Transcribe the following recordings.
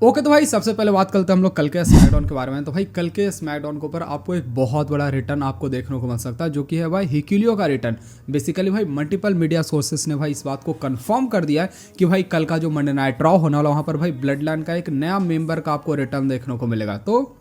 Okay तो भाई सबसे पहले बात करते हैं हम लोग कल के स्मैकडाउन के बारे में। तो भाई कल के स्मैकडाउन के ऊपर आपको एक बहुत बड़ा रिटर्न आपको देखने को मिल सकता है, जो कि है भाई हिक्यूलियो का रिटर्न। बेसिकली भाई मल्टीपल मीडिया सोर्सेस ने भाई इस बात को कंफर्म कर दिया है कि भाई कल का जो मंडे नाइट रॉ होने वाला वहाँ पर भाई ब्लड लाइन का एक नया मेंबर का आपको रिटर्न देखने को मिलेगा। तो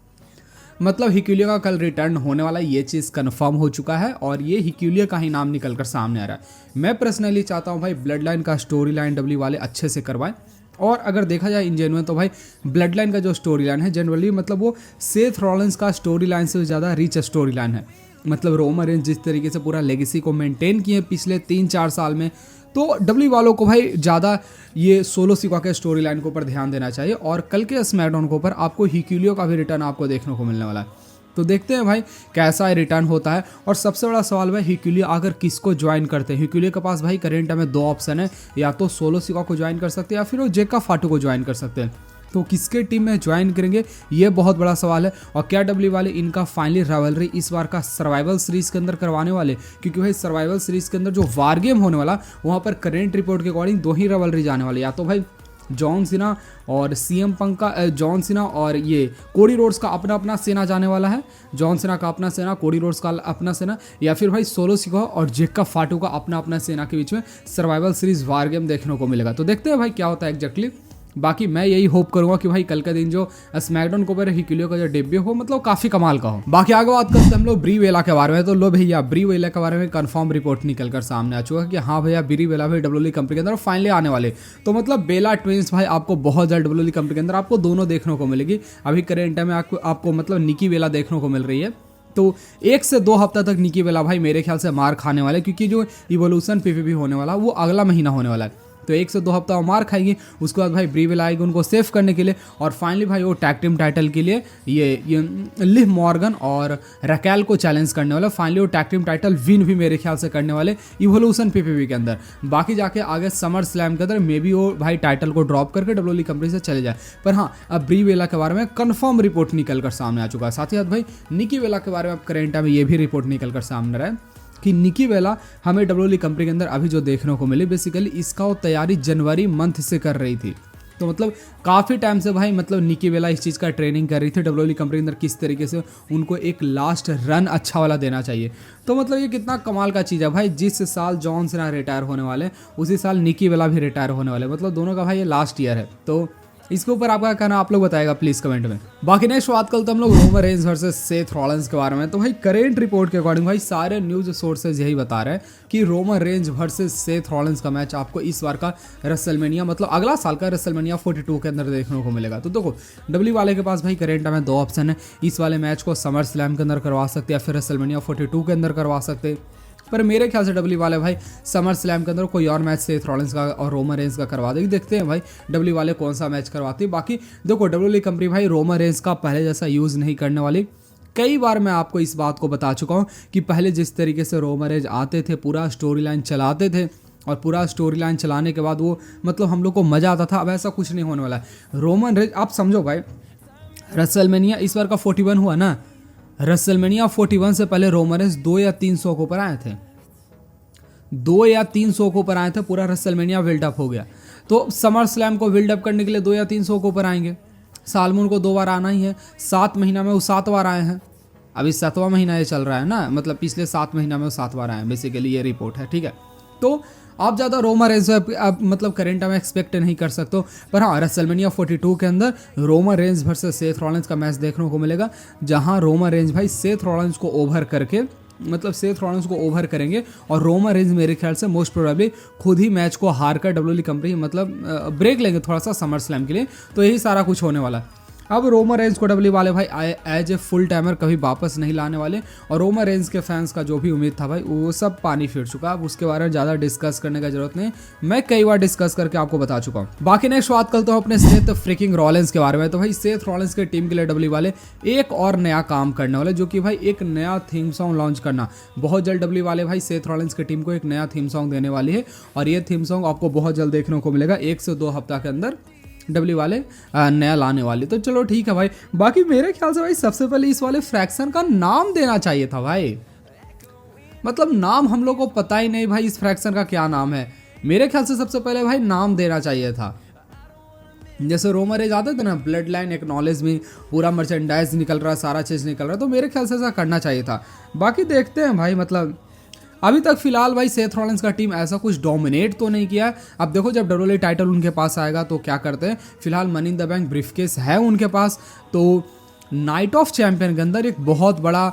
मतलब हिक्यूलियो का कल रिटर्न होने वाला ये चीज़ कंफर्म हो चुका है और ये हिक्यूलियो का ही नाम निकल कर सामने आ रहा है। मैं पर्सनली चाहता हूँ भाई ब्लड लाइन का स्टोरी लाइन डब्ल्यू वाले अच्छे से करवाएं। और अगर देखा जाए इन जेनुइन तो भाई ब्लड लाइन का जो स्टोरी लाइन है जनरली मतलब वो सेथ रॉलिंस का स्टोरी लाइन से ज़्यादा रिच स्टोरी लाइन है। मतलब रोमन रेंज जिस तरीके से पूरा लेगेसी को मेंटेन किए पिछले 3-4 साल में, तो डब्ल्यू वालों को भाई ज़्यादा ये सोलो सिक्वा के स्टोरी लाइन के ऊपर ध्यान देना चाहिए। और कल के स्मैकडाउन के ऊपर आपको हिक्यूलियो का भी रिटर्न आपको देखने को मिलने वाला है। तो देखते हैं भाई कैसा रिटर्न होता है। और सबसे बड़ा सवाल भाई हिक्यूलियो अगर किसको ज्वाइन करते हैं। हिक्यूलियो के पास भाई करेंट में 2 ऑप्शन है, या तो सोलो सिक्वा को ज्वाइन कर सकते हैं या फिर वो जेका फाटू को ज्वाइन कर सकते हैं। तो किसके टीम में ज्वाइन करेंगे ये बहुत बड़ा सवाल है। और क्या डब्ल्यू वाले इनका फाइनली राइवलरी इस बार का सर्वाइवल सीरीज के अंदर करवाने वाले, क्योंकि भाई सर्वाइवल सीरीज के अंदर जो वार गेम होने वाला वहाँ पर करेंट रिपोर्ट के अकॉर्डिंग 2 ही राइवलरी जाने वाले, या तो भाई जॉन सीना और सीएम पंक का जॉन सीना और ये कोडी रोड्स का अपना अपना सेना जाने वाला है। जॉन सीना का अपना सेना, कोडी रोड्स का अपना सेना, या फिर भाई सोलो सिक्वा और जेका फाटू का अपना अपना सेना के बीच में सर्वाइवल सीरीज वार गेम देखने को मिलेगा। तो देखते हैं भाई क्या होता है एग्जैक्टली। बाकी मैं यही होप करूंगा कि भाई कल का दिन जो स्मैकडाउन के ऊपर हिक्यूलियो का जो डेब्यू हो मतलब काफी कमाल का हो। बाकी आगे बात करते हैं हम लोग ब्री वेला के बारे में। तो लो भैया ब्री वेला के बारे में कंफर्म रिपोर्ट निकल कर सामने आ चुका है कि हाँ भैया ब्री वेला भाई डब्ल्यूडब्ल्यूई कंपनी के अंदर फाइनली आने वाले। तो मतलब बेला ट्विंस भाई आपको बहुत जल्द डब्ल्यूडब्ल्यूई कंपनी के अंदर आपको दोनों देखने को मिलेगी। अभी करेंट टाइम में आपको मतलब निकी वेला देखने को मिल रही है। तो 1 से 2 हफ्ता तक निकी वेला भाई मेरे ख्याल से मार खाने वाले, क्योंकि जो इवोल्यूशन पीवीपी होने वाला वो अगला महीना होने वाला है। तो 1 से 2 हफ्ता वो मार खाएगी, उसके बाद भाई ब्री वेला आएगी उनको सेव करने के लिए। और फाइनली भाई वो टैग टीम टाइटल के लिए ये लिव मॉर्गन और रैकेल को चैलेंज करने वाला। फाइनली वो टैग टीम टाइटल विन भी मेरे ख्याल से करने वाले इवोल्यूशन पीपीवी के अंदर। बाकी जाके आगे समर स्लैम के अंदर मे बी वो भाई टाइटल को ड्रॉप करके डब्ल्यूडब्ल्यूई कंपनी से चले जाए। पर हाँ अब ब्री वेला के बारे में कंफर्म रिपोर्ट निकल कर सामने आ चुका है। साथ ही साथ भाई निकी वेला के बारे में अब करेंट में ये भी रिपोर्ट निकल कर सामने रहा है कि निकी वेला हमें डब्ल्यूडब्ल्यूई कंपनी के अंदर अभी जो देखने को मिली, बेसिकली इसका वो तैयारी जनवरी मंथ से कर रही थी। तो मतलब काफ़ी टाइम से भाई मतलब निकी वेला इस चीज़ का ट्रेनिंग कर रही थी डब्ल्यूडब्ल्यूई कंपनी के अंदर, किस तरीके से उनको एक लास्ट रन अच्छा वाला देना चाहिए। तो मतलब ये कितना कमाल का चीज़ है भाई। जिस साल जॉन सीना रिटायर होने वाले उसी साल निकी वेला भी रिटायर होने वाले, मतलब दोनों का भाई ये लास्ट ईयर है। तो इसके ऊपर आपका कहना आप लोग बताएगा प्लीज कमेंट में। बाकी नेक्स्ट बात करते हम लोग Roman Reigns versus Seth Rollins के बारे में। तो भाई करेंट रिपोर्ट के अकॉर्डिंग भाई सारे न्यूज सोर्सेज यही बता रहे हैं कि Roman Reigns versus Seth Rollins का मैच आपको इस बार का रेसलमेनिया मतलब अगला साल का रेसलमेनिया 42 के अंदर देखने को मिलेगा। तो देखो डब्ल्यू वाले के पास भाई करेंट में 2 ऑप्शन है। इस वाले मैच को समर स्लैम के अंदर करवा सकते या फिर रेसलमेनिया 42 के अंदर करवा सकते। पर मेरे ख्याल से डब्ल्यू वाले भाई समर स्लैम के अंदर कोई और मैच सेथ रॉलिंस का और रोमन रेंज का करवा देगी। देखते हैं भाई डब्ल्यू वाले कौन सा मैच करवाती है। बाकी देखो डब्ल्यू कंपनी भाई रोमन रेंज का पहले जैसा यूज़ नहीं करने वाली। कई बार मैं आपको इस बात को बता चुका हूँ कि पहले जिस तरीके से रोमन रेंज आते थे पूरा स्टोरी लाइन चलाते थे और पूरा स्टोरी लाइन चलाने के बाद वो मतलब हम लोग को मज़ा आता था, अब ऐसा कुछ नहीं होने वाला है। रोमन रेंज आप समझो भाई रेसलमेनिया इस बार का 41 हुआ ना, रेसलमेनिया 41 से पहले रोमन रेंज 2 या 3 शो के ऊपर आए थे, 2 या 3 शो के ऊपर आए थे। पूरा रेसलमेनिया बिल्डअप हो गया। तो समर स्लैम को बिल्डअप करने के लिए 2 या 3 शो के ऊपर आएंगे। साल में उनको 2 बार आना ही है। 7 महीना में वो 7 बार आए हैं। अभी 7वां महीना ये चल रहा है ना, मतलब पिछले 7 महीना में वो 7 बार आए हैं। बेसिकली ये रिपोर्ट है, ठीक है। तो आप ज़्यादा रोमन रेंज आप मतलब करेंट में एक्सपेक्ट नहीं कर सकते हो। पर हाँ रेसलमेनिया 42 के अंदर Roman Reigns versus Seth Rollins का मैच देखने को मिलेगा, जहाँ रोमन रेंज भाई सेथ रॉलिंस को ओवर करके मतलब सेथ रॉलिंस को ओवर करेंगे और रोमन रेंज मेरे ख्याल से मोस्ट प्रोबेबली खुद ही मैच को हार कर डब्ल्यूडब्ल्यूई कंपनी मतलब ब्रेक लेंगे थोड़ा सा समर स्लैम के लिए। तो यही सारा कुछ होने वाला है। अब रोमन रेंज को डब्ल्यू वाले भाई एज ए फुल टाइमर कभी वापस नहीं लाने वाले। और रोमन रेंज के फैंस का जो भी उम्मीद था भाई वो सब पानी फिर चुका। अब उसके बारे में ज़्यादा डिस्कस करने का जरूरत नहीं, मैं कई बार डिस्कस करके आपको बता चुका हूँ। बाकी नेक्स्ट बात करते हो अपने सेथ फ्रिकिंग रॉलिंस के बारे में। तो भाई सेथ रॉलिंस के टीम के लिए डब्ल्यू वाले एक और नया काम करने वाले, जो कि भाई एक नया थीम सॉन्ग लॉन्च करना। बहुत जल्द डब्ल्यू वाले भाई सेथ रॉलिंस की टीम को एक नया थीम सॉन्ग देने वाली है और ये थीम सॉन्ग आपको बहुत जल्द देखने को मिलेगा। 1 से 2 हफ्ता के अंदर डब्ल्यू वाले नया लाने वाले। तो चलो ठीक है भाई। बाकी मेरे ख्याल से भाई सबसे पहले इस वाले फ्रैक्शन का नाम देना चाहिए था भाई। मतलब नाम हम लोग को पता ही नहीं भाई इस फ्रैक्शन का क्या नाम है। मेरे ख्याल से सबसे पहले भाई नाम देना चाहिए था। जैसे रोमर एज आते थे ना, ब्लड लाइन एक्नॉलेज में पूरा मर्चेंडाइज निकल रहा है, सारा चीज़ निकल रहा है, तो मेरे ख्याल से ऐसा करना चाहिए था। बाकी देखते हैं भाई, मतलब अभी तक फिलहाल भाई सेथ रॉलिंस का टीम ऐसा कुछ डोमिनेट तो नहीं किया है। अब देखो जब डब्ल्यूडब्ल्यूई टाइटल उनके पास आएगा तो क्या करते हैं। फिलहाल money in the bank briefcase है उनके पास, तो नाइट ऑफ चैंपियन के अंदर एक बहुत बड़ा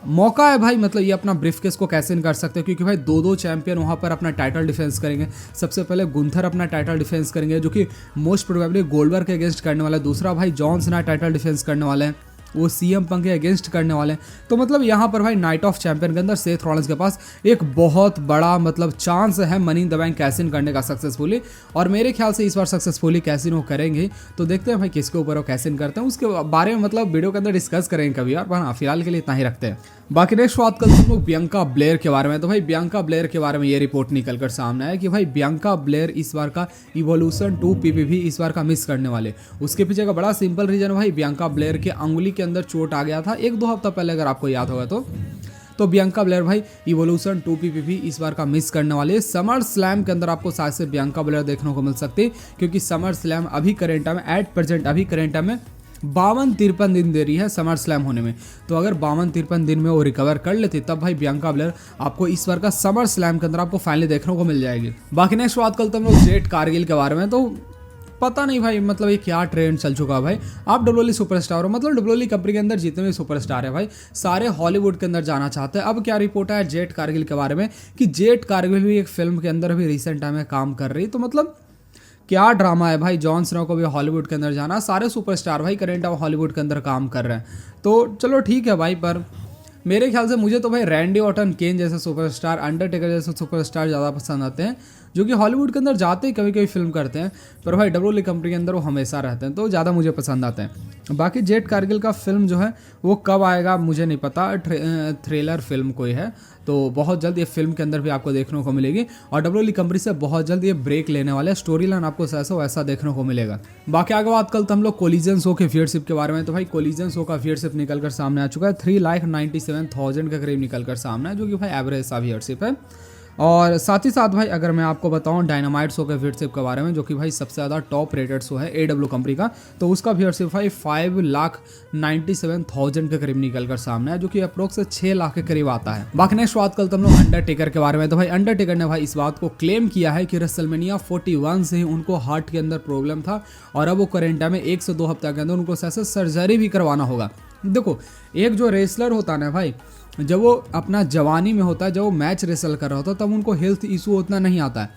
मौका है भाई, मतलब ये अपना ब्रीफकेस को कैसे इन कर सकते हैं, क्योंकि भाई दो चैंपियन वहाँ पर अपना टाइटल डिफेंस करेंगे। सबसे पहले गुंथर अपना टाइटल डिफेंस करेंगे, जो कि मोस्ट प्रोबेबली गोल्डबर्ग के अगेंस्ट करने वाला है। दूसरा भाई जॉन सीना टाइटल डिफेंस करने वाले हैं, वो सीएम पंक के अगेंस्ट करने वाले हैं। तो मतलब यहाँ पर भाई नाइट ऑफ चैंपियन के अंदर सेथ रॉलिंस के पास एक बहुत बड़ा मतलब चांस है money in the bank cashing करने का सक्सेसफुली, और मेरे ख्याल से इस बार सक्सेसफुली कैसिन वो करेंगे। तो देखते हैं भाई किसके ऊपर वो कैसिन करते हैं, उसके बारे में मतलब वीडियो के अंदर डिस्कस करेंगे कभी यार, पर हाँ फिलहाल के लिए इतना ही रखते हैं। बाकी नेक्स्ट बात करते हैं हम लोग बियांका ब्लेयर के बारे में। तो भाई बियांका ब्लेयर के बारे में ये रिपोर्ट निकल कर सामने है कि भाई बियांका ब्लेयर इस बार का इवोल्यूशन 2 पीपीवी इस बार का मिस करने वाले। उसके पीछे का बड़ा सिंपल रीजन भाई, बियांका ब्लेयर के अंगुली के अंदर चोट आ गया था 1-2 हफ्ता पहले, अगर आपको याद होगा तो बियांका ब्लेयर भाई इवोल्यूशन 2 पीपीवी इस बार का मिस करने वाले। समर स्लैम के अंदर आपको शायद से बियांका ब्लेयर देखने को मिल सकती है, क्योंकि समर स्लैम अभी करेंट टाइम में एट प्रेजेंट अभी करेंट टाइम में 52-53 दिन दे रही है समर स्लैम होने में। तो अगर 52-53 दिन में वो रिकवर कर लेती तब भाई बियांका ब्लेयर आपको इस बार का समर स्लैम के अंदर आपको फाइनली देखने को मिल जाएगी। बाकी नेक्स्ट बात करते हैं हम लोग जेड कारगिल के बारे में। तो पता नहीं भाई, मतलब ये क्या ट्रेंड चल चुका है भाई। आप डब्ल्यूडब्ल्यूई सुपरस्टार हो, मतलब डब्ल्यूडब्ल्यूई कंपनी के अंदर जितने भी सुपरस्टार है भाई सारे हॉलीवुड के अंदर जाना चाहते हैं। अब क्या रिपोर्ट है जेट कारगिल के बारे में कि जेट कारगिल भी एक फिल्म के अंदर भी रिसेंट टाइम में काम कर रही। तो मतलब क्या ड्रामा है भाई, जॉन सीना को भी हॉलीवुड के अंदर जाना, सारे सुपरस्टार भाई करेंट अब हॉलीवुड के अंदर काम कर रहे हैं। तो चलो ठीक है भाई, पर मेरे ख्याल से मुझे तो भाई रैंडी ऑर्टन, केन जैसे सुपरस्टार, अंडरटेकर जैसे सुपरस्टार ज़्यादा पसंद आते हैं, जो कि हॉलीवुड के अंदर जाते ही कभी कभी फिल्म करते हैं, पर भाई डब्ल्यूडब्ल्यूई कंपनी के अंदर वो हमेशा रहते हैं, तो ज़्यादा मुझे पसंद आते हैं। बाकी जेट कारगिल का फिल्म जो है वो कब आएगा मुझे नहीं पता, थ्रिलर फिल्म कोई है, तो बहुत जल्द ये फिल्म के अंदर भी आपको देखने को मिलेगी, और डब्ल्यूडब्ल्यूई कंपनी से बहुत जल्द ये ब्रेक लेने वाले, स्टोरी लाइन आपको ऐसा वैसा देखने को मिलेगा। बाकी आगे बात करते हम लोग कोलिजन शो के व्यूअरशिप के बारे में। तो भाई कोलिजन शो का व्यूअरशिप निकल कर सामने आ चुका है, 3,97,000 के करीब निकल कर सामने है, जो कि भाई एवरेज सा व्यूअरशिप है। और साथ ही साथ भाई अगर मैं आपको बताऊं डायनामाइट शो के व्यूअरशिप के बारे में, जो कि भाई सबसे ज़्यादा टॉप रेटेड शो है AW कंपनी का, तो उसका व्यूअरशिप भाई 5,97,000 के करीब निकल कर सामने है, जो कि अप्रोक्स 6 लाख के करीब आता है। बाकी नेक्स्ट बात करते हम लोग अंडरटेकर के बारे में। तो भाई अंडरटेकर ने भाई इस बात को क्लेम किया है कि रेसलमेनिया 41 से ही उनको हार्ट के अंदर प्रॉब्लम था, और अब वो करेंट टाइम में 1 से 2 हफ्ते के अंदर उनको ऐसे सर्जरी भी करवाना होगा। देखो एक जो रेसलर होता है ना भाई, जब वो अपना जवानी में होता है, जब वो मैच रेसल कर रहा होता है, तब उनको हेल्थ इशू उतना नहीं आता है,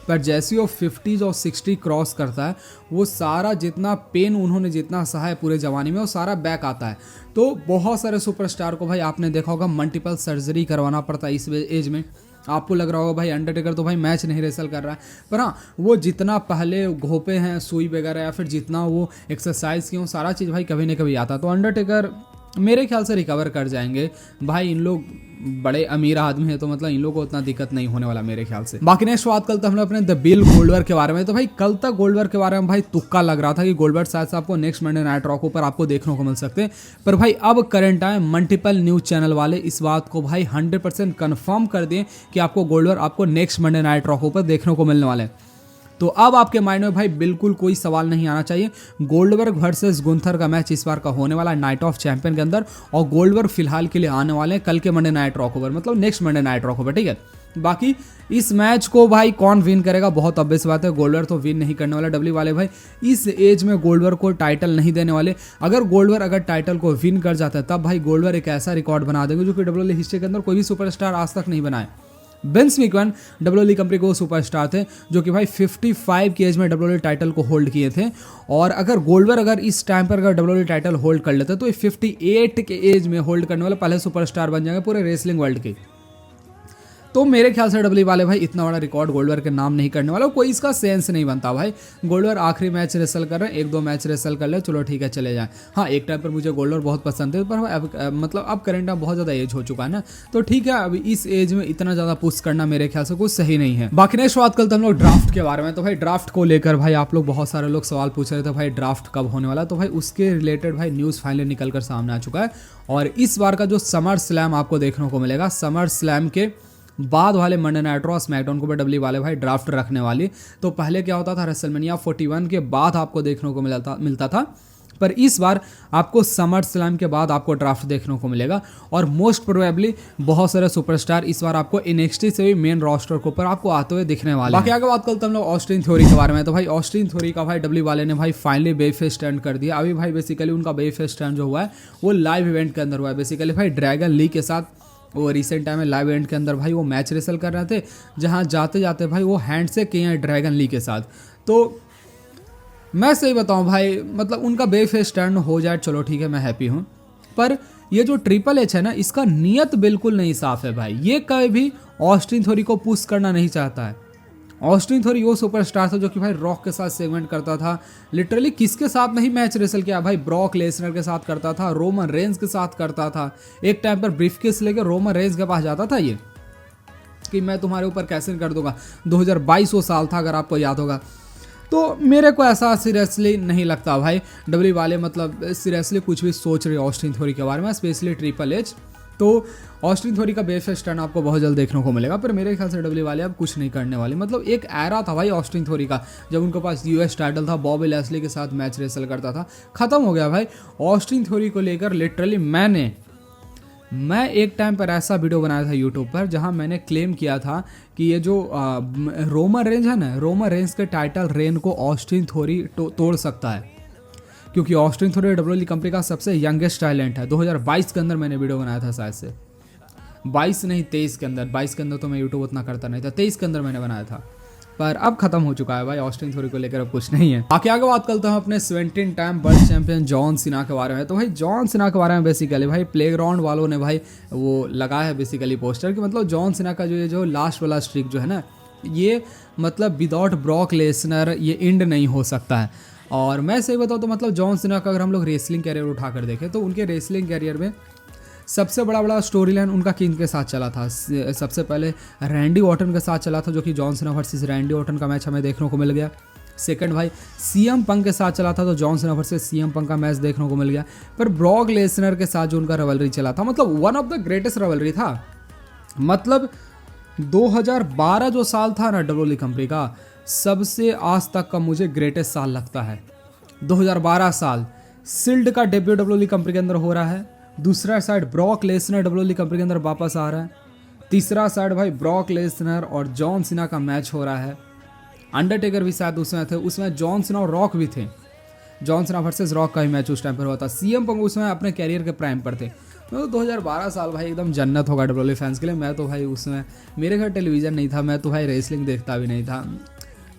पर जैसे वो 50 और 60 क्रॉस करता है, वो सारा जितना पेन उन्होंने जितना सहा है पूरे जवानी में, वो सारा बैक आता है। तो बहुत सारे सुपरस्टार को भाई आपने देखा होगा मल्टीपल सर्जरी करवाना पड़ता है इस एज में। आपको लग रहा होगा भाई अंडरटेकर तो भाई मैच नहीं रेसल कर रहा है, पर हाँ वो जितना पहले घोपे हैं सुई वगैरह, या फिर जितना वो एक्सरसाइज की, वो सारा चीज़ भाई कभी न कभी आता है। तो अंडरटेकर मेरे ख्याल से रिकवर कर जाएंगे भाई, इन लोग बड़े अमीर आदमी है, तो मतलब इन लोगों को उतना दिक्कत नहीं होने वाला मेरे ख्याल से। बाकी नेक्स्ट बात कल तक हम लोग अपने द बिल गोल्डबर्ग के बारे में। तो भाई कल तक गोल्डबर्ग के बारे में भाई तुक्का लग रहा था कि गोल्डबर्ग शायद से आपको नेक्स्ट मंडे नाइट रॉ पर आपको देखने को मिल सकते हैं, पर भाई अब current time multiple news channel वाले इस बात को भाई 100% कन्फर्म कर दिए कि आपको गोल्डबर्ग आपको नेक्स्ट मंडे नाइट रॉ पर देखने को मिलने वाले हैं। तो अब आपके माइंड में भाई बिल्कुल कोई सवाल नहीं आना चाहिए, गोल्डबर्ग वर्सेस गुंथर का मैच इस बार का होने वाला है नाइट ऑफ चैंपियन के अंदर, और गोल्डबर्ग फिलहाल के लिए आने वाले हैं कल के मंडे नाइट रॉ पर, मतलब नेक्स्ट मंडे नाइट रॉ पर, ठीक है। बाकी इस मैच को भाई कौन विन करेगा, बहुत ऑब्वियस बात है, गोल्डबर्ग तो विन नहीं करने वाला। डब्ल्यू वाले भाई इस एज में गोल्डबर्ग को टाइटल नहीं देने वाले। अगर गोल्डबर्ग अगर टाइटल को विन कर जाता है तब भाई गोल्डबर्ग एक ऐसा रिकॉर्ड बना देंगे जो कि डब्ल्यू हिस्ट्री के अंदर कोई भी सुपरस्टार आज तक नहीं बनाए। विंस मैकमैन डब्ल्यूडब्ल्यूई कंपनी को सुपरस्टार थे जो कि भाई 55 की एज में डब्ल्यूडब्ल्यूई टाइटल को होल्ड किए थे, और अगर गोल्डबर्ग अगर इस टाइम पर अगर डब्ल्यूडब्ल्यूई टाइटल होल्ड कर लेते तो ये 58 के एज में होल्ड करने वाले पहले सुपरस्टार बन जाएंगे पूरे रेसलिंग वर्ल्ड के। तो मेरे ख्याल से डब्ल्यू वाले भाई इतना बड़ा रिकॉर्ड गोल्डबर्ग के नाम नहीं करने वाला, कोई इसका सेंस नहीं बनता भाई। गोल्डबर्ग आखिरी मैच रेसल कर रहे हैं, 1-2 मैच रेसल कर ले, चलो ठीक है चले जाए। हाँ एक टाइम पर मुझे गोल्डबर्ग बहुत पसंद है, पर मतलब अब करंट में बहुत ज़्यादा एज हो चुका है ना, तो ठीक है अभी इस एज में इतना ज़्यादा पुश करना मेरे ख्याल से कुछ सही नहीं है। बाकी नेक्स्ट बात करते हम लोग ड्राफ्ट के बारे में। तो भाई ड्राफ्ट को लेकर भाई आप लोग बहुत सारे लोग सवाल पूछ रहे थे भाई ड्राफ्ट कब होने वाला, तो भाई उसके रिलेटेड भाई न्यूज़ फाइनली निकल कर सामने आ चुका है, और इस बार का जो समर स्लैम आपको देखने को मिलेगा, समर स्लैम के बाद वाले मंडे नाइट रॉ स्मैकडाउन के ऊपर डब्ल्यू वाले भाई ड्राफ्ट रखने वाली। तो पहले क्या होता था, रेसलमेनिया 41 के बाद आपको देखने को मिलता था, पर इस बार आपको समर स्लैम के बाद आपको ड्राफ्ट देखने को मिलेगा। और मोस्ट प्रोबेबली बहुत सारे सुपरस्टार इस बार आपको NXT से भी मेन रोस्टर के ऊपर आपको आते हुए दिखने वाले। बाकी आगे बात करते हम लोग ऑस्टिन थ्योरी के बारे में। तो भाई ऑस्टिन थ्योरी का भाई डब्ल्यू वाले ने भाई फाइनली बेफेस स्टैंड कर दिया। अभी भाई बेसिकली उनका बेफेस स्टैंड जो हुआ है वो लाइव इवेंट के अंदर हुआ है। बेसिकली भाई ड्रैगन ली के साथ वो रिसेंट टाइम में लाइव इवेंट के अंदर भाई वो मैच रेसल कर रहे थे, जहाँ जाते जाते भाई वो हैंड से किए हैं ड्रैगन ली के साथ। तो मैं सही बताऊं भाई, मतलब उनका बेफेस स्टैंड हो जाए चलो ठीक है, मैं हैप्पी हूं। पर ये जो ट्रिपल एच है ना, इसका नियत बिल्कुल नहीं साफ है भाई। ये कभी भी ऑस्टिन थ्योरी को पुश करना नहीं चाहता है। ऑस्टिन थ्योरी वो सुपरस्टार था जो कि भाई रॉक के साथ सेगमेंट करता था। लिटरली किसके साथ नहीं मैच रेसल किया भाई, ब्रॉक लेसनर के साथ करता था, रोमन रेंज के साथ करता था। एक टाइम पर ब्रीफकेस लेके रोमन रेंज के पास जाता था ये कि मैं तुम्हारे ऊपर कैसे कर दूंगा। 2022 वो साल था अगर आपको याद होगा। तो मेरे को ऐसा सीरियसली नहीं लगता भाई डब्ल्यू वाले मतलब सीरियसली कुछ भी सोच रहे ऑस्टिन थ्योरी के बारे में, स्पेशली ट्रिपल एच। तो ऑस्टिन थ्योरी का बेफेस स्टैंड आपको बहुत जल्द देखने को मिलेगा, पर मेरे ख्याल से डब्ल्यू वाले अब कुछ नहीं करने वाले। मतलब एक एरा था भाई ऑस्टिन थ्योरी का, जब उनके पास US टाइटल था, बॉबी लैस्ली के साथ मैच रेसल करता था। खत्म हो गया भाई ऑस्टिन थ्योरी को लेकर। लिटरली मैं एक टाइम पर ऐसा वीडियो बनाया था यूट्यूब पर जहां मैंने क्लेम किया था कि ये जो रोमन रेंज है ना, रोमन रेंज के टाइटल रेन को ऑस्टिन थ्योरी तोड़ सकता है, क्योंकि ऑस्टिन थ्योरी डब्ल्यूडब्ल्यूई कंपनी का सबसे यंगेस्ट टैलेंट है। 2022 के अंदर मैंने वीडियो बनाया था, शायद से 22 नहीं 23 के अंदर। 22 के अंदर तो मैं यूट्यूब उतना करता नहीं था, 23 के अंदर मैंने बनाया था। पर अब खत्म हो चुका है भाई ऑस्टिन थ्योरी को लेकर, अब कुछ नहीं है। आगे बात करते हैं अपने 17 time world champion John Cena के बारे में। तो भाई जॉन सीना के बारे में बेसिकली भाई प्लेग्राउंड वालों ने भाई वो लगाया है बेसिकली पोस्टर कि मतलब जॉन सीना का जो लास्ट वाला स्ट्रीक जो है ना, ये मतलब विदाउट ब्रॉक लेसनर ये एंड नहीं हो सकता है। और मैं सही बताऊँ तो मतलब जॉन सीना का अगर हम लोग रेसलिंग कैरियर उठाकर देखें तो उनके रेसलिंग कैरियर में सबसे बड़ा स्टोरी लाइन उनका किंग के साथ चला था। सबसे पहले रैंडी ऑर्टन के साथ चला था, जो कि John Cena versus Randy Orton का मैच हमें देखने को मिल गया। सेकंड भाई CM पंक के साथ चला था, तो जॉन सीना वर्सेस CM पंक का मैच देखने को मिल गया। पर ब्रॉक लेसनर के साथ जो उनका रवलरी चला था, मतलब वन ऑफ द ग्रेटेस्ट रवलरी था। मतलब 2012 जो साल था ना डब्ल्यूडब्ल्यूई कंपनी का, सबसे आज तक का मुझे ग्रेटेस्ट साल लगता है। 2012 साल सिल्ड का डेब्यू डब्ल्यूडब्ल्यूई कंपनी के अंदर हो रहा है। दूसरा side Brock Lesnar WWE company के अंदर वापस आ रहा है। तीसरा साइड भाई ब्रॉक लेसनर और जॉन सीना का मैच हो रहा है। अंडरटेकर भी शायद उसमें थे, उसमें जॉन सीना और रॉक भी थे। जॉन सीना वर्सेस रॉक का ही मैच उस टाइम पर हुआ था। CM पंक उसमें अपने कैरियर के प्राइम पर थे। तो 2012 साल भाई एकदम जन्नत होगा डब्ल्यूडब्ल्यूई फैंस के लिए। मैं तो भाई उसमें मेरे घर टेलीविज़न नहीं था, मैं तो भाई रेसलिंग देखता भी नहीं था।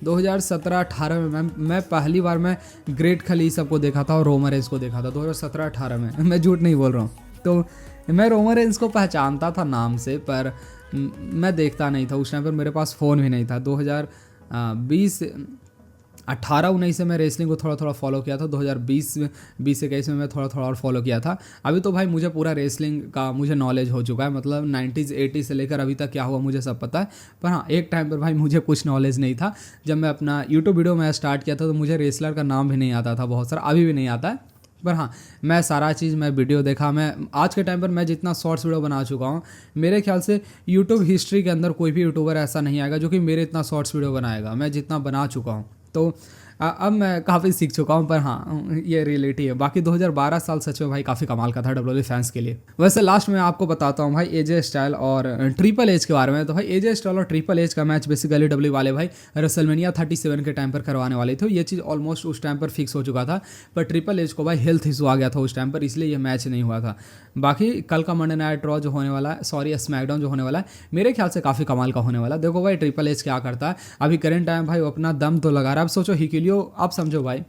2017-18 में मैं पहली बार मैं ग्रेट खली सबको देखा था और रोमन रेंज को देखा था 2017-18 में। मैं झूठ नहीं बोल रहा हूँ। तो मैं रोमन रेंज को पहचानता था नाम से, पर मैं देखता नहीं था। उस टाइम पर मेरे पास फ़ोन भी नहीं था। 2018-19 से मैं रेसलिंग को थोड़ा फॉलो किया था। 2020-21 में मैं थोड़ा और फॉलो किया था। अभी तो भाई मुझे पूरा रेसलिंग का मुझे नॉलेज हो चुका है। मतलब 90s 80s से लेकर अभी तक क्या हुआ मुझे सब पता है। पर हाँ, एक टाइम पर भाई मुझे कुछ नॉलेज नहीं था। जब मैं अपना यूट्यूब वीडियो में स्टार्ट किया था तो मुझे रेसलर का नाम भी नहीं आता था बहुत सारा, अभी भी नहीं आता है। पर हाँ, मैं सारा चीज़ मैं वीडियो देखा। मैं आज के टाइम पर मैं जितना शॉर्ट्स वीडियो बना चुका हूँ, मेरे ख्याल से यूट्यूब हिस्ट्री के अंदर कोई भी यूट्यूबर ऐसा नहीं आएगा जो कि मेरे इतना शॉर्ट्स वीडियो बनाएगा, मैं जितना बना चुका हूँ। तो अब मैं काफ़ी सीख चुका हूँ। पर हाँ, ये रियलिटी है। बाकी 2012 साल सच में भाई काफ़ी कमाल का था डब्ल्यूडब्ल्यूई फैंस के लिए। वैसे लास्ट में आपको बताता हूँ भाई AJ स्टाइल और ट्रिपल एच के बारे में। तो भाई AJ स्टाइल और ट्रिपल एच का मैच बेसिकली डब्ल्यूडब्ल्यूई वाले भाई रेसलमेनिया 37 के टाइम पर करवाने वाले थे। ये चीज़ ऑलमोस्ट उस टाइम पर फिक्स हो चुका था, पर ट्रिपल एच को भाई हेल्थ इशू आ गया था उस टाइम पर, इसलिए ये मैच नहीं हुआ था। बाकी कल का मंडे नाइट रॉ जो होने वाला है, सॉरी स्मैकडाउन जो होने वाला है, मेरे ख्याल से काफ़ी कमाल का होने वाला है। देखो भाई ट्रिपल एच क्या करता है। अभी करेंट टाइम भाई वो अपना दम तो लगा रहा है। अब सोचो हिक्यूलियो, आप समझो भाई,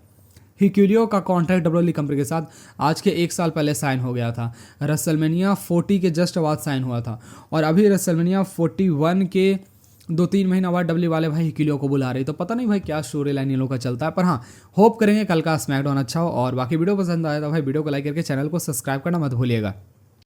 हिक्यूलियो का कॉन्ट्रैक्ट डब्ल्यूडब्ल्यूई कंपनी के साथ आज के 1 साल पहले साइन हो गया था। रेसलमेनिया 40 के जस्ट बाद साइन हुआ था, और अभी रेसलमेनिया 41 के 2-3 महीना बाद डब्ल्यू वाले भाई हिक्यूलियो को बुला रही। तो पता नहीं भाई क्या स्टोरी लाइन इन लोगों का चलता है। पर हाँ, होप करेंगे कल का स्मैकडाउन अच्छा हो। और बाकी वीडियो पसंद आया तो भाई वीडियो को लाइक करके चैनल को सब्सक्राइब करना मत भूलिएगा।